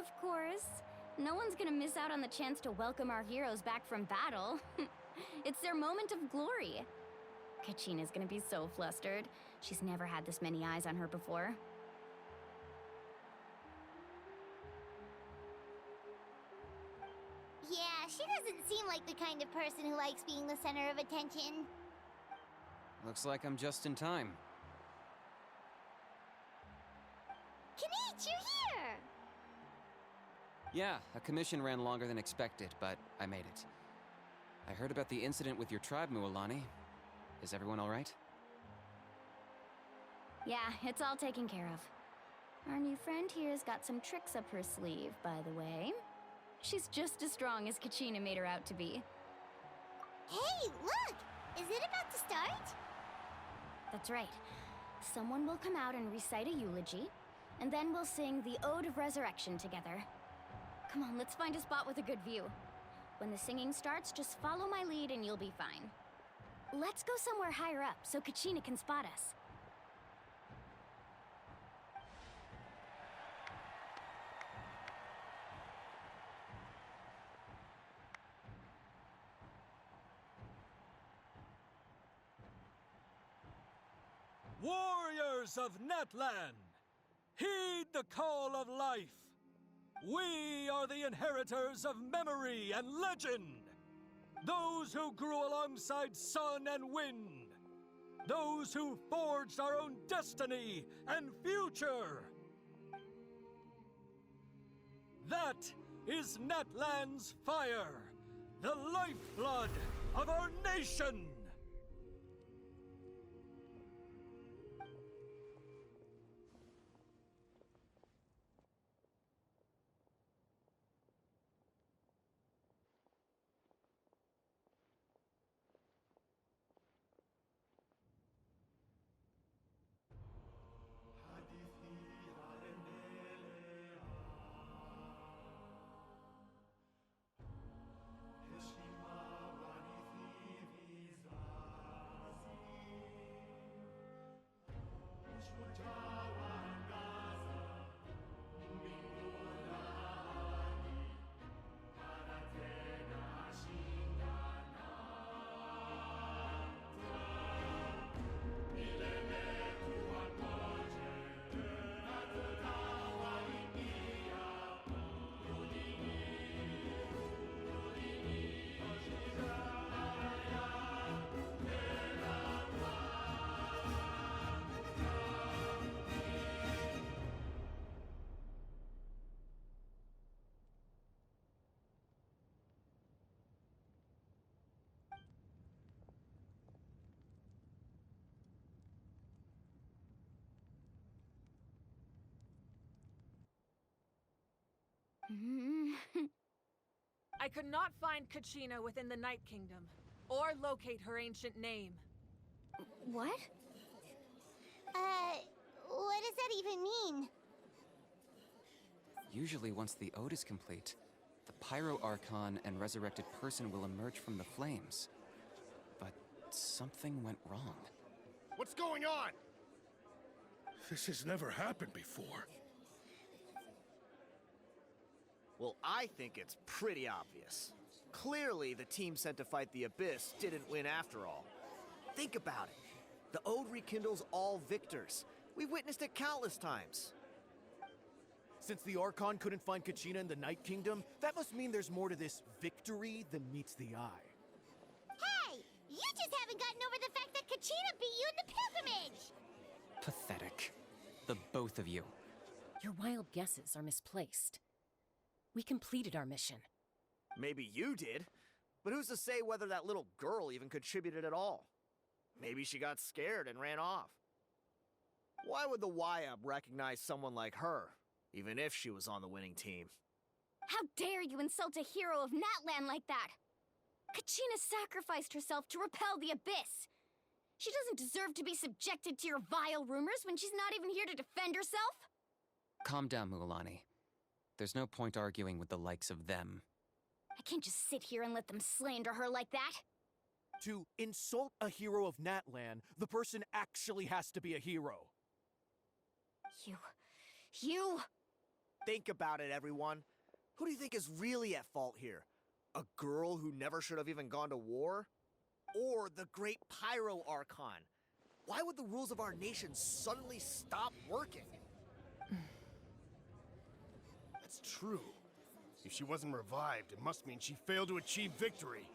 Of course. No one's gonna miss out on the chance to welcome our heroes back from battle. It's their moment of glory. Kachina's gonna be so flustered. She's never had this many eyes on her before. Yeah, she doesn't seem like the kind of person who likes being the center of attention. Looks like I'm just in time. Kanich, you're here! Yeah, a commission ran longer than expected, but I made it. I heard about the incident with your tribe, Mualani. Is everyone all right? Yeah, it's all taken care of. Our new friend here's got some tricks up her sleeve, by the way. She's just as strong as Kachina made her out to be. Hey, look! Is it about to start? That's right. Someone will come out and recite a eulogy, and then we'll sing the Ode of Resurrection together. Come on, let's find a spot with a good view. When the singing starts, just follow my lead and you'll be fine. Let's go somewhere higher up so Kachina can spot us. Warriors of Natlan, heed the call of life. We are the inheritors of memory and legend. Those who grew alongside sun and wind. Those who forged our own destiny and future. That is Natlan's fire, the lifeblood of our nation. I could not find Kachina within the Night Kingdom, or locate her ancient name. What? What does that even mean? Usually once the ode is complete, the Pyro Archon and resurrected person will emerge from the flames. But something went wrong. What's going on? This has never happened before. Well, I think it's pretty obvious. Clearly, the team sent to fight the Abyss didn't win after all. Think about it. The Ode rekindles all victors. We've witnessed it countless times. Since the Archon couldn't find Kachina in the Night Kingdom, that must mean there's more to this victory than meets the eye. Hey! You just haven't gotten over the fact that Kachina beat you in the pilgrimage! Pathetic. The both of you. Your wild guesses are misplaced. We completed our mission. Maybe you did, but who's to say whether that little girl even contributed at all? Maybe she got scared and ran off. Why would the YUB recognize someone like her, even if she was on the winning team? How dare you insult a hero of Natlan like that? Kachina sacrificed herself to repel the Abyss. She doesn't deserve to be subjected to your vile rumors when she's not even here to defend herself. Calm down, Mualani. There's no point arguing with the likes of them. I can't just sit here and let them slander her like that. To insult a hero of Natlan, the person actually has to be a hero. You... Think about it, everyone. Who do you think is really at fault here? A girl who never should have even gone to war? Or the great Pyro Archon? Why would the rules of our nation suddenly stop working? That's true. If she wasn't revived, it must mean she failed to achieve victory.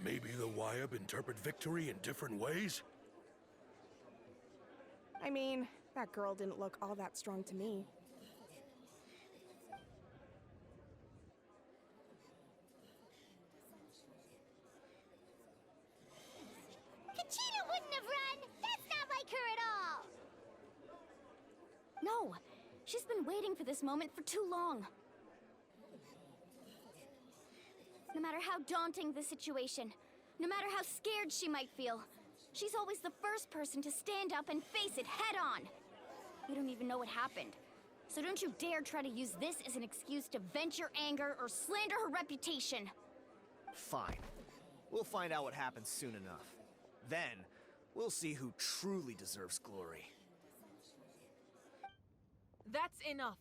Maybe the Wyab interpret victory in different ways? I mean, that girl didn't look all that strong to me. Kachina wouldn't have run! That's not like her at all! No, she's been waiting for this moment for too long. No matter how daunting the situation, no matter how scared she might feel, she's always the first person to stand up and face it head on. We don't even know what happened. So don't you dare try to use this as an excuse to vent your anger or slander her reputation. Fine. We'll find out what happens soon enough. Then, we'll see who truly deserves glory. That's enough.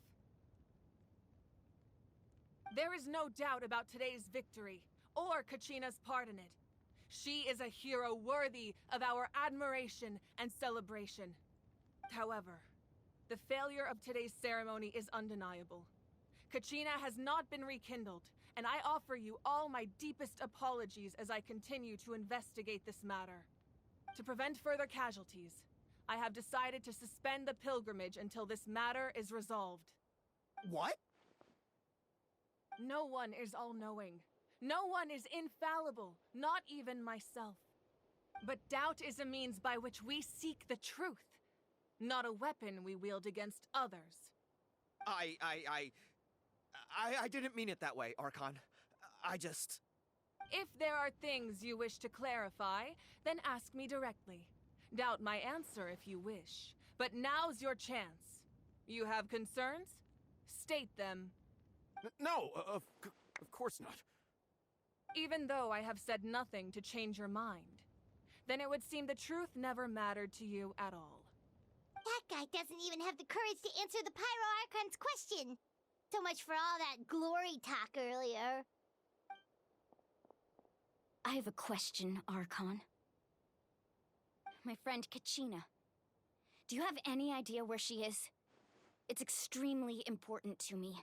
There is no doubt about today's victory, or Kachina's part in it. She is a hero worthy of our admiration and celebration. However, the failure of today's ceremony is undeniable. Kachina has not been rekindled, and I offer you all my deepest apologies as I continue to investigate this matter. To prevent further casualties, I have decided to suspend the pilgrimage until this matter is resolved. What? No one is all-knowing. No one is infallible, not even myself. But doubt is a means by which we seek the truth, not a weapon we wield against others. I didn't mean it that way, Archon. I just... If there are things you wish to clarify, then ask me directly. Doubt my answer if you wish, but now's your chance. You have concerns? State them. No, of course not. Even though I have said nothing to change your mind, then it would seem the truth never mattered to you at all. That guy doesn't even have the courage to answer the Pyro Archon's question. So much for all that glory talk earlier. I have a question, Archon. My friend Kachina. Do you have any idea where she is? It's extremely important to me.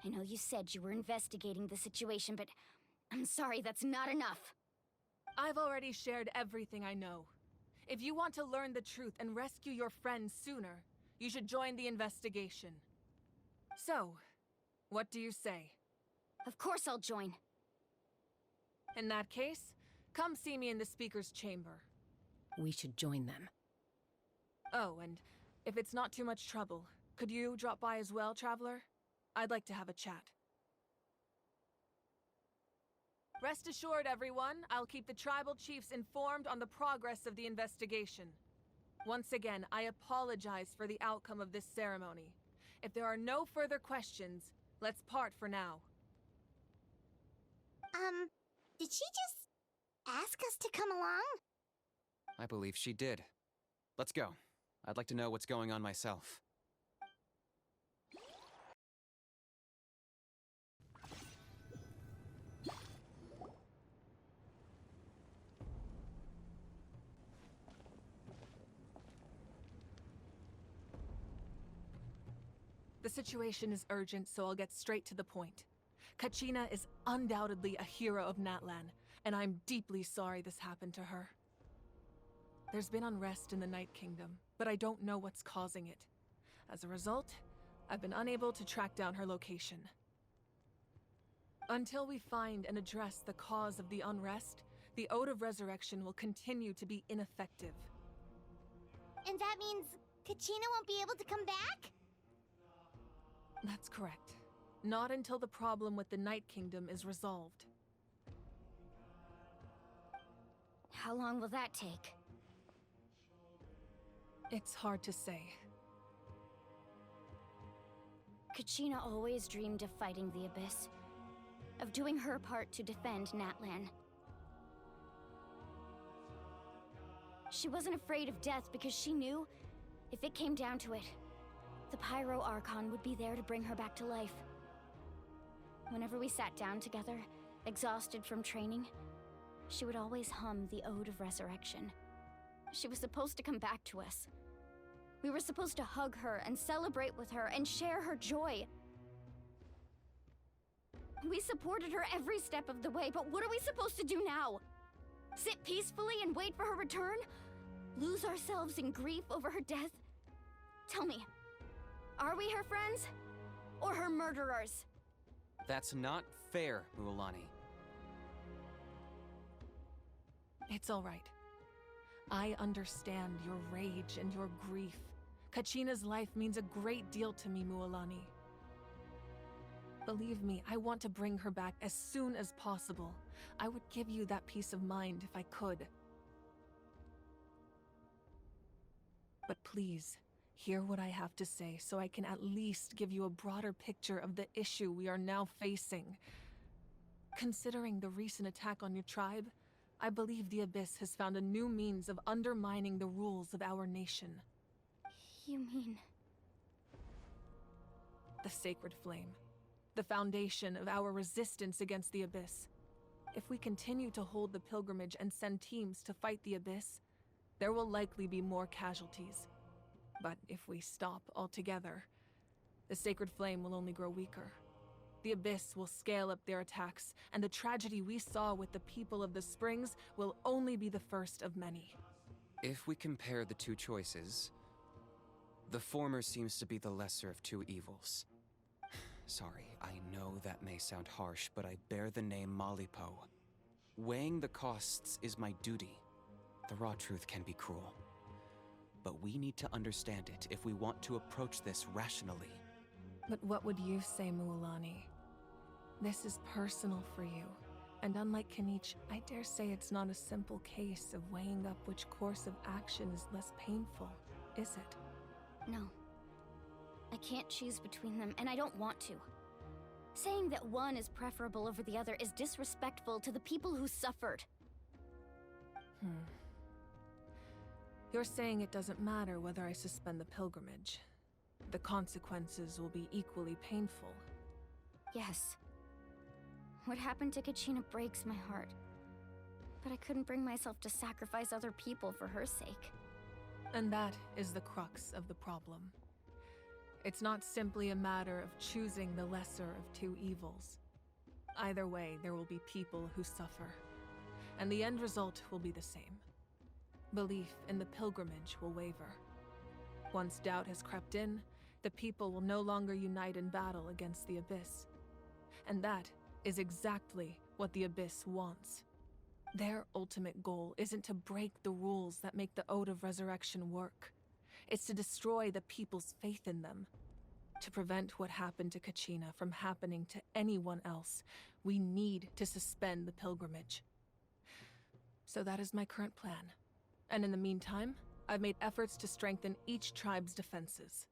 I know you said you were investigating the situation, but I'm sorry, that's not enough. I've already shared everything I know. If you want to learn the truth and rescue your friends sooner, you should join the investigation. So, what do you say? Of course I'll join. In that case, come see me in the speaker's chamber. We should join them. Oh, and if it's not too much trouble, could you drop by as well, Traveler? I'd like to have a chat. Rest assured, everyone, I'll keep the tribal chiefs informed on the progress of the investigation. Once again, I apologize for the outcome of this ceremony. If there are no further questions, let's part for now. Did she just ask us to come along? I believe she did. Let's go. I'd like to know what's going on myself. The situation is urgent, so I'll get straight to the point. Kachina is undoubtedly a hero of Natlan, and I'm deeply sorry this happened to her. There's been unrest in the Night Kingdom, but I don't know what's causing it. As a result, I've been unable to track down her location. Until we find and address the cause of the unrest, the Ode of Resurrection will continue to be ineffective. And that means Kachina won't be able to come back? That's correct. Not until the problem with the Night Kingdom is resolved. How long will that take? It's hard to say. Kachina always dreamed of fighting the Abyss. Of doing her part to defend Natlan. She wasn't afraid of death because she knew, if it came down to it, The Pyro Archon would be there to bring her back to life. Whenever we sat down together, exhausted from training, she would always hum the Ode of Resurrection. She was supposed to come back to us. We were supposed to hug her and celebrate with her and share her joy. We supported her every step of the way, but what are we supposed to do now? Sit peacefully and wait for her return? Lose ourselves in grief over her death? Tell me, are we her friends? Or her murderers? That's not fair, Mualani. It's all right. I understand your rage and your grief. Kachina's life means a great deal to me, Mualani. Believe me, I want to bring her back as soon as possible. I would give you that peace of mind if I could. But please, hear what I have to say so I can at least give you a broader picture of the issue we are now facing. Considering the recent attack on your tribe, I believe the Abyss has found a new means of undermining the rules of our nation. You mean... The Sacred Flame. The foundation of our resistance against the Abyss. If we continue to hold the pilgrimage and send teams to fight the Abyss, there will likely be more casualties. But if we stop altogether, the Sacred Flame will only grow weaker. The Abyss will scale up their attacks, and the tragedy we saw with the people of the Springs will only be the first of many. If we compare the two choices, the former seems to be the lesser of two evils. Sorry, I know that may sound harsh, but I bear the name Malipo. Weighing the costs is my duty. The raw truth can be cruel. But we need to understand it if we want to approach this rationally. But what would you say, Mualani? This is personal for you. And unlike Kanich, I dare say it's not a simple case of weighing up which course of action is less painful, is it? No. I can't choose between them, and I don't want to. Saying that one is preferable over the other is disrespectful to the people who suffered. You're saying it doesn't matter whether I suspend the pilgrimage. The consequences will be equally painful. Yes. What happened to Kachina breaks my heart. But I couldn't bring myself to sacrifice other people for her sake. And that is the crux of the problem. It's not simply a matter of choosing the lesser of two evils. Either way, there will be people who suffer. And the end result will be the same. Belief in the pilgrimage will waver. Once doubt has crept in, the people will no longer unite in battle against the Abyss. And that is exactly what the Abyss wants. Their ultimate goal isn't to break the rules that make the Ode of Resurrection work. It's to destroy the people's faith in them. To prevent what happened to Kachina from happening to anyone else, we need to suspend the pilgrimage. So that is my current plan. And in the meantime, I've made efforts to strengthen each tribe's defenses.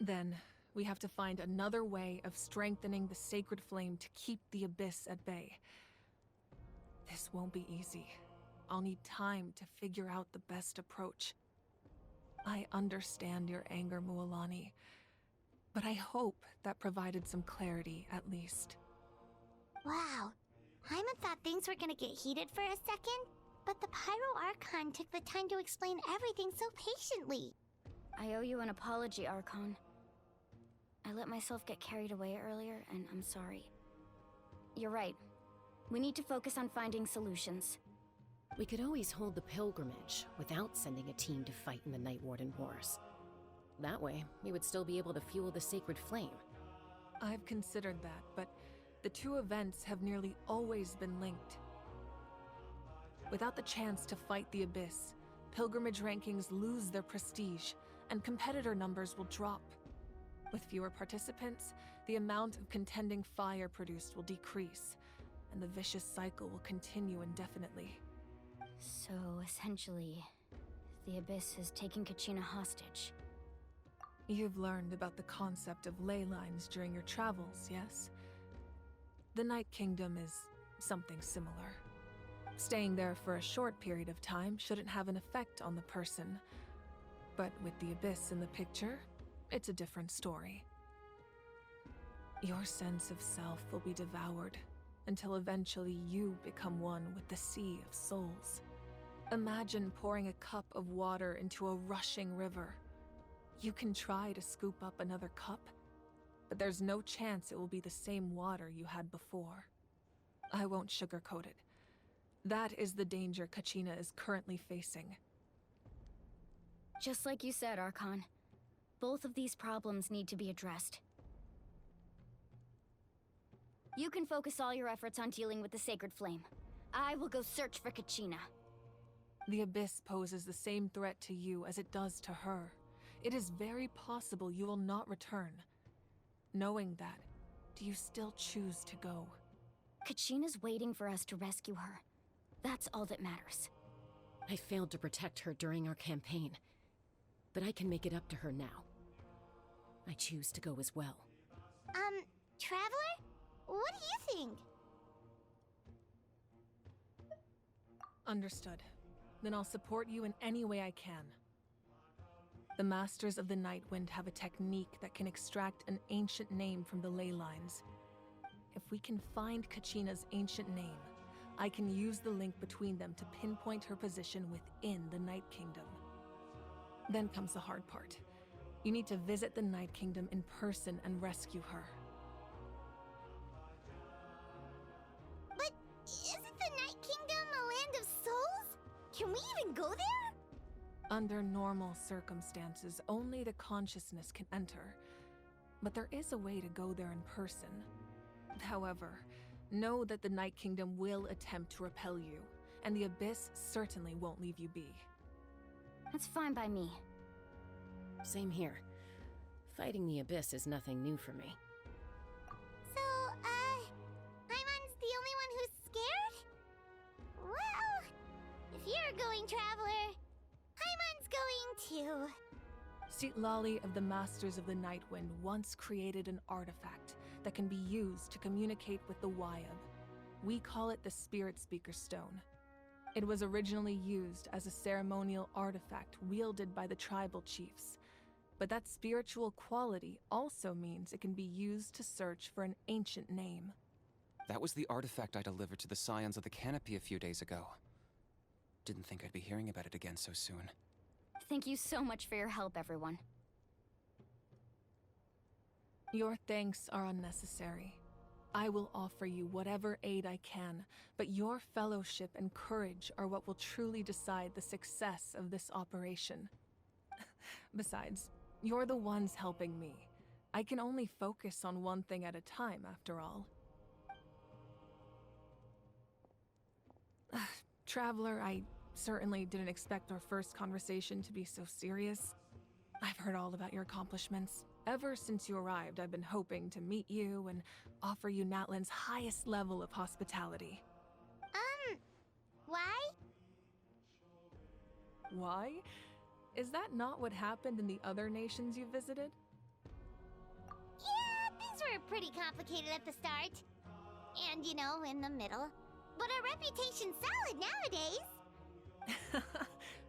Then, we have to find another way of strengthening the Sacred Flame to keep the Abyss at bay. This won't be easy. I'll need time to figure out the best approach. I understand your anger, Mualani, but I hope that provided some clarity, at least. Wow. Paimon thought things were gonna get heated for a second, but the Pyro Archon took the time to explain everything so patiently. I owe you an apology, Archon. I let myself get carried away earlier, and I'm sorry. You're right. We need to focus on finding solutions. We could always hold the pilgrimage without sending a team to fight in the Night Warden Wars. That way, we would still be able to fuel the Sacred Flame. I've considered that, but the two events have nearly always been linked. Without the chance to fight the Abyss, pilgrimage rankings lose their prestige, and competitor numbers will drop. With fewer participants, the amount of contending fire produced will decrease, and the vicious cycle will continue indefinitely. So, essentially, the Abyss is taking Kachina hostage. You've learned about the concept of ley lines during your travels, yes? The Night Kingdom is something similar. Staying there for a short period of time shouldn't have an effect on the person. But with the Abyss in the picture, it's a different story. Your sense of self will be devoured until eventually you become one with the Sea of Souls. Imagine pouring a cup of water into a rushing river. You can try to scoop up another cup, but there's no chance it will be the same water you had before. I won't sugarcoat it. That is the danger Kachina is currently facing. Just like you said, Archon. Both of these problems need to be addressed. You can focus all your efforts on dealing with the Sacred Flame. I will go search for Kachina. The Abyss poses the same threat to you as it does to her. It is very possible you will not return. Knowing that, do you still choose to go? Kachina's waiting for us to rescue her. That's all that matters. I failed to protect her during our campaign, but I can make it up to her now. I choose to go as well. Traveler? What do you think? Understood. Then I'll support you in any way I can. The Masters of the Nightwind have a technique that can extract an ancient name from the ley lines. If we can find Kachina's ancient name, I can use the link between them to pinpoint her position within the Night Kingdom. Then comes the hard part. You need to visit the Night Kingdom in person and rescue her. But isn't the Night Kingdom a land of souls? Can we even go there? Under normal circumstances, only the consciousness can enter. But there is a way to go there in person. However, know that the Night Kingdom will attempt to repel you, and the Abyss certainly won't leave you be. That's fine by me. Same here. Fighting the Abyss is nothing new for me. So, Paimon's the only one who's scared? Well, if you're going, Traveler, Paimon's going too. Citlali of the Masters of the Nightwind once created an artifact that can be used to communicate with the Wyab. We call it the Spirit Speaker Stone. It was originally used as a ceremonial artifact wielded by the tribal chiefs. But that spiritual quality also means it can be used to search for an ancient name. That was the artifact I delivered to the Scions of the Canopy a few days ago. Didn't think I'd be hearing about it again so soon. Thank you so much for your help, everyone. Your thanks are unnecessary. I will offer you whatever aid I can, but your fellowship and courage are what will truly decide the success of this operation. Besides, you're the ones helping me. I can only focus on one thing at a time, after all. Traveler, I certainly didn't expect our first conversation to be so serious. I've heard all about your accomplishments. Ever since you arrived, I've been hoping to meet you and offer you Natlan's highest level of hospitality. Why? Why? Is that not what happened in the other nations you visited? Yeah, things were pretty complicated at the start. And, in the middle. But our reputation's solid nowadays.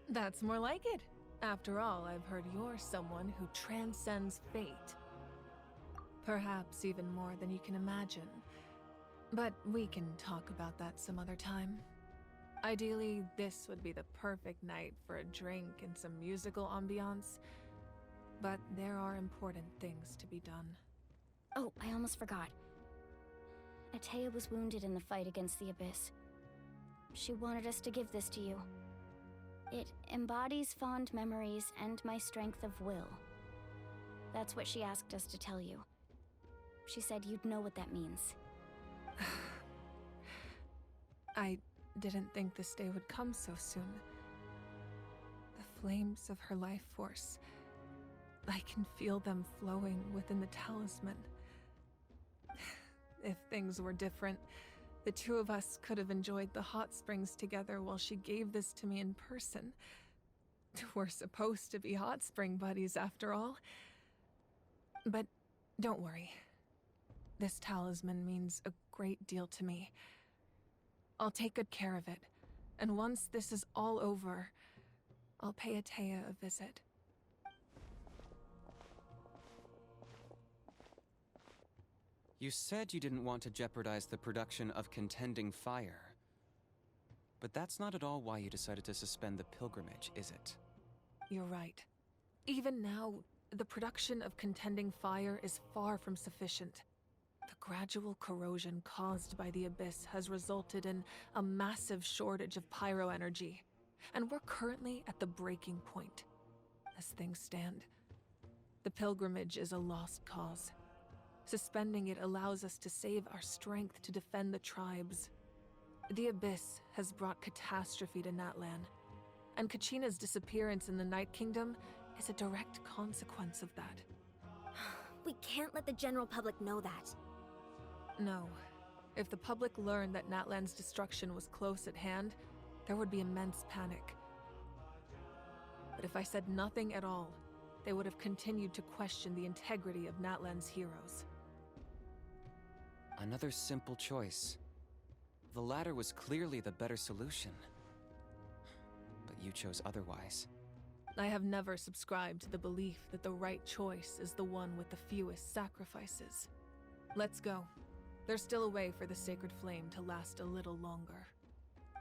That's more like it. After all, I've heard you're someone who transcends fate. Perhaps even more than you can imagine. But we can talk about that some other time. Ideally, this would be the perfect night for a drink and some musical ambiance. But there are important things to be done. Oh, I almost forgot. Atea was wounded in the fight against the Abyss. She wanted us to give this to you. It embodies fond memories and my strength of will. That's what she asked us to tell you. She said you'd know what that means. I didn't think this day would come so soon. The flames of her life force. I can feel them flowing within the talisman. If things were different, the two of us could have enjoyed the hot springs together while she gave this to me in person. We're supposed to be hot spring buddies after all. But don't worry. This talisman means a great deal to me. I'll take good care of it, and once this is all over, I'll pay Atea a visit. You said you didn't want to jeopardize the production of contending fire. But that's not at all why you decided to suspend the pilgrimage, is it? You're right. Even now, the production of contending fire is far from sufficient. The gradual corrosion caused by the Abyss has resulted in a massive shortage of pyro energy, and we're currently at the breaking point. As things stand, the pilgrimage is a lost cause. Suspending it allows us to save our strength to defend the tribes. The Abyss has brought catastrophe to Natlan, and Kachina's disappearance in the Night Kingdom is a direct consequence of that. We can't let the general public know that. No. If the public learned that Natlan's destruction was close at hand, there would be immense panic. But if I said nothing at all, they would have continued to question the integrity of Natlan's heroes. Another simple choice. The latter was clearly the better solution. But you chose otherwise. I have never subscribed to the belief that the right choice is the one with the fewest sacrifices. Let's go. There's still a way for the sacred flame to last a little longer.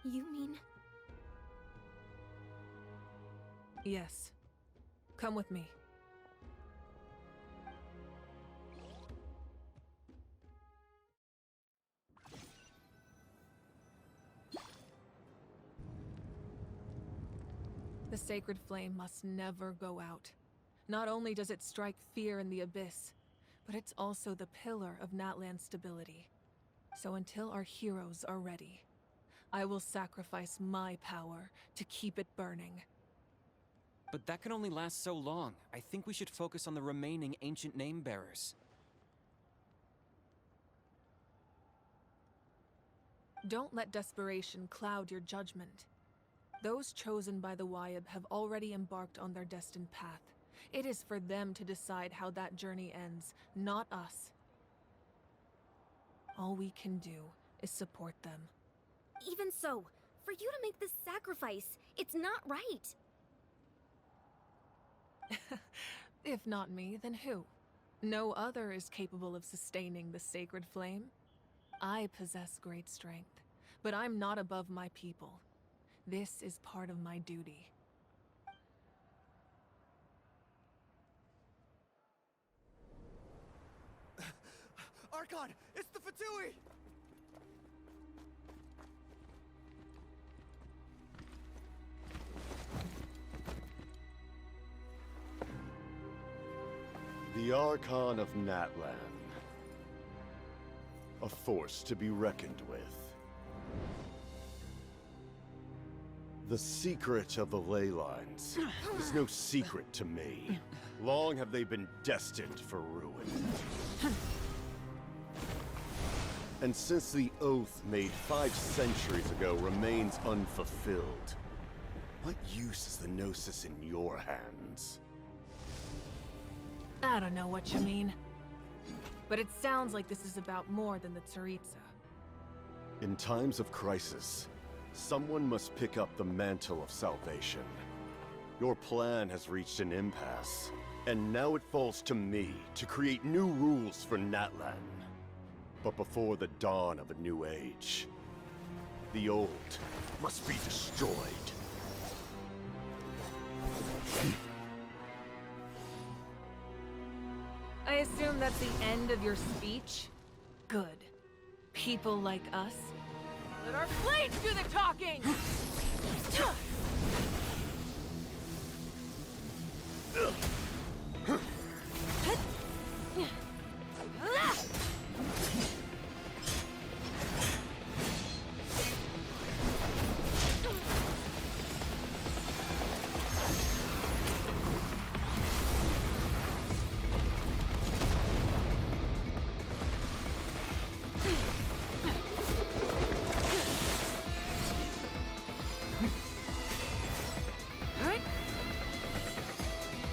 You mean? Yes. Come with me. The sacred flame must never go out. Not only does it strike fear in the Abyss, but it's also the pillar of Natlan's stability. So until our heroes are ready, I will sacrifice my power to keep it burning. But that can only last so long. I think we should focus on the remaining ancient name-bearers. Don't let desperation cloud your judgment. Those chosen by the Wyab have already embarked on their destined path. It is for them to decide how that journey ends, not us. All we can do is support them. Even so, for you to make this sacrifice, it's not right. If not me, then who? No other is capable of sustaining the sacred flame. I possess great strength, but I'm not above my people. This is part of my duty. Archon, it's the Fatui! The Archon of Natlan. A force to be reckoned with. The secret of the ley lines is no secret to me. Long have they been destined for ruin. And since the oath made 5 centuries ago remains unfulfilled, what use is the Gnosis in your hands? I don't know what you mean. But it sounds like this is about more than the Tsaritsa. In times of crisis, someone must pick up the mantle of salvation. Your plan has reached an impasse, and now it falls to me to create new rules for Natlan. But before the dawn of a new age, the old must be destroyed. I assume that's the end of your speech? Good. People like us, let our blades do the talking!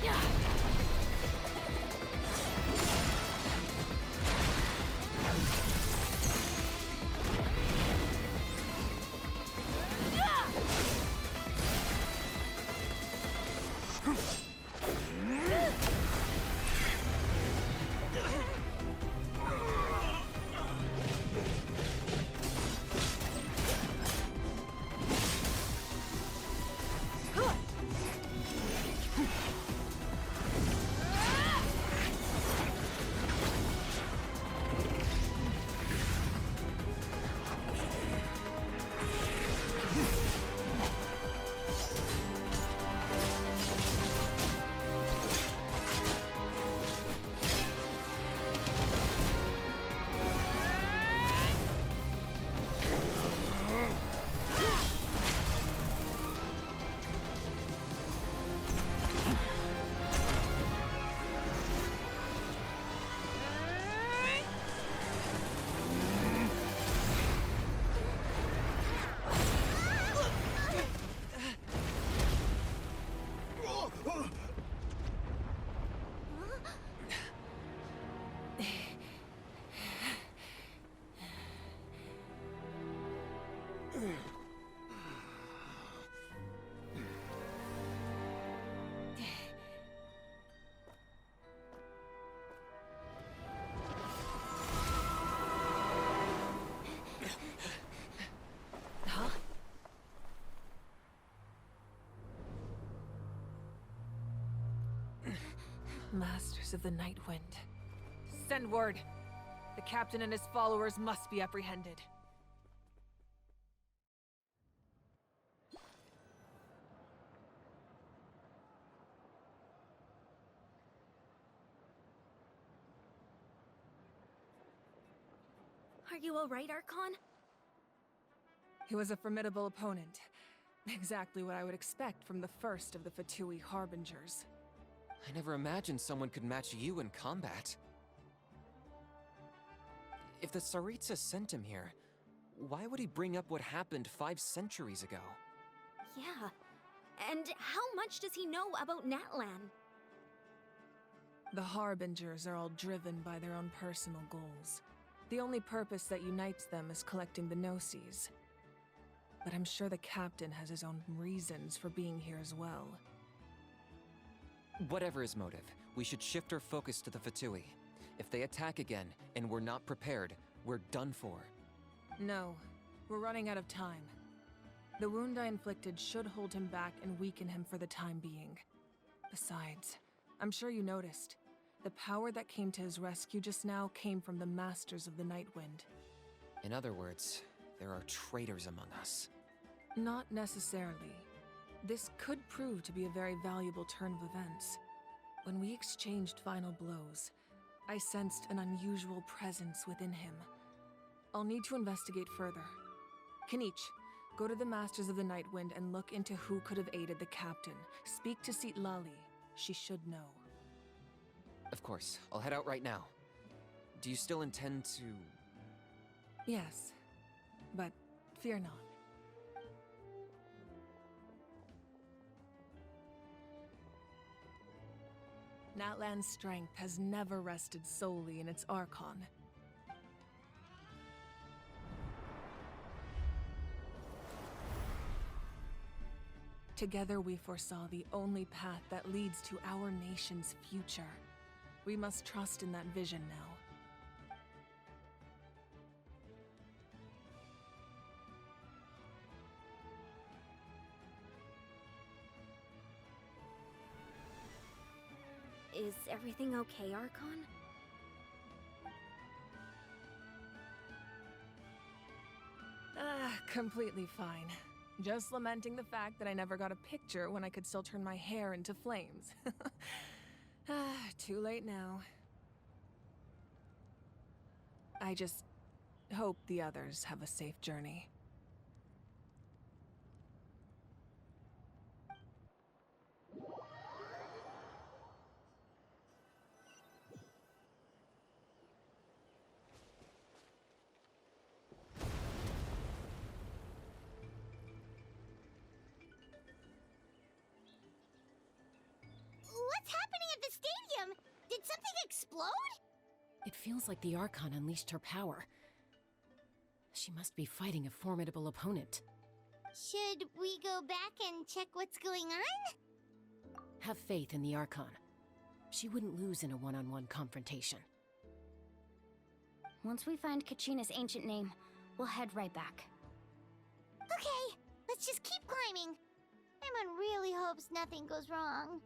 Yeah. Masters of the Night Wind. Send word. The captain and his followers must be apprehended. Are you alright, Archon? He was a formidable opponent. Exactly what I would expect from the first of the Fatui Harbingers. I never imagined someone could match you in combat. If the Tsaritsa sent him here, why would he bring up what happened 5 centuries ago? Yeah. And how much does he know about Natlan? The Harbingers are all driven by their own personal goals. The only purpose that unites them is collecting the Gnosis. But I'm sure the captain has his own reasons for being here as well. Whatever his motive, we should shift our focus to the Fatui. If they attack again, and we're not prepared, we're done for. No, we're running out of time. The wound I inflicted should hold him back and weaken him for the time being. Besides, I'm sure you noticed, the power that came to his rescue just now came from the Masters of the Night Wind. In other words, there are traitors among us. Not necessarily. This could prove to be a very valuable turn of events. When we exchanged final blows, I sensed an unusual presence within him. I'll need to investigate further. Kinich, go to the Masters of the Night Wind and look into who could have aided the captain. Speak to Lali. She should know. Of course, I'll head out right now. Do you still intend to... Yes, but fear not. Natlan's strength has never rested solely in its Archon. Together we foresaw the only path that leads to our nation's future. We must trust in that vision now. Is everything okay, Archon? Completely fine. Just lamenting the fact that I never got a picture when I could still turn my hair into flames. Too late now. I just hope the others have a safe journey. What's happening at the stadium? Did something explode? It feels like the Archon unleashed her power. She must be fighting a formidable opponent. Should we go back and check what's going on? Have faith in the Archon. She wouldn't lose in a one-on-one confrontation. Once we find Kachina's ancient name, we'll head right back. Okay, let's just keep climbing. Everyone really hopes nothing goes wrong.